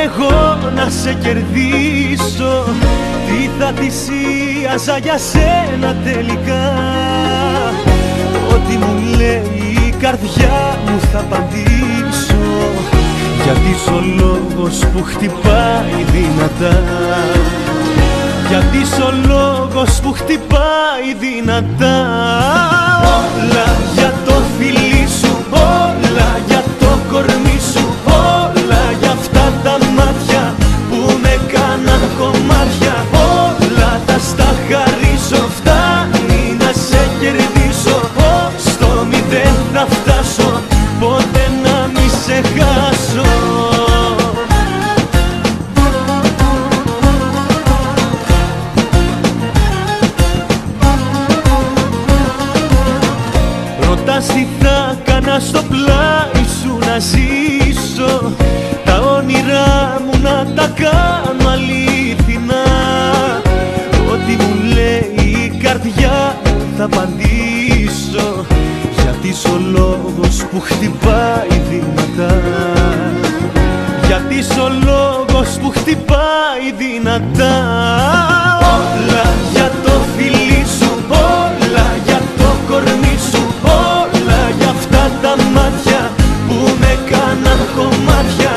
εγώ να σε κερδίσω, τι θα θυσίαζα για σένα τελικά. Ό,τι μου λέει η καρδιά μου θα απαντήσω, γιατί είσαι ο λόγος που χτυπάει δυνατά. Γιατί είσαι ο λόγος που χτυπάει δυνατά. Όλα για το φιλί σου, όλα για το κορμί σου, όλα για αυτά τα μάτια που με κάναν κομμάτια. Όλα τα στα χαρίζω, φτάνει να σε κερδίσω. Στο μηδέν θα φτάσω, ποτέ να μη σε χάσω. Ρωτάς τι θα κάνα στο πλάι σου να ζήσω, τα όνειρά μου να τα κάνω αλήθινα. Ό,τι μου λέει η καρδιά θα απαντήσω, γιατί είσαι ο λόγος που χτυπάει δυνατά. Γιατί είσαι ο λόγος που χτυπάει δυνατά. Όλα για το φιλί σου, όλα για το κορμί σου, όλα για αυτά τα μάτια που με κάναν κομμάτια.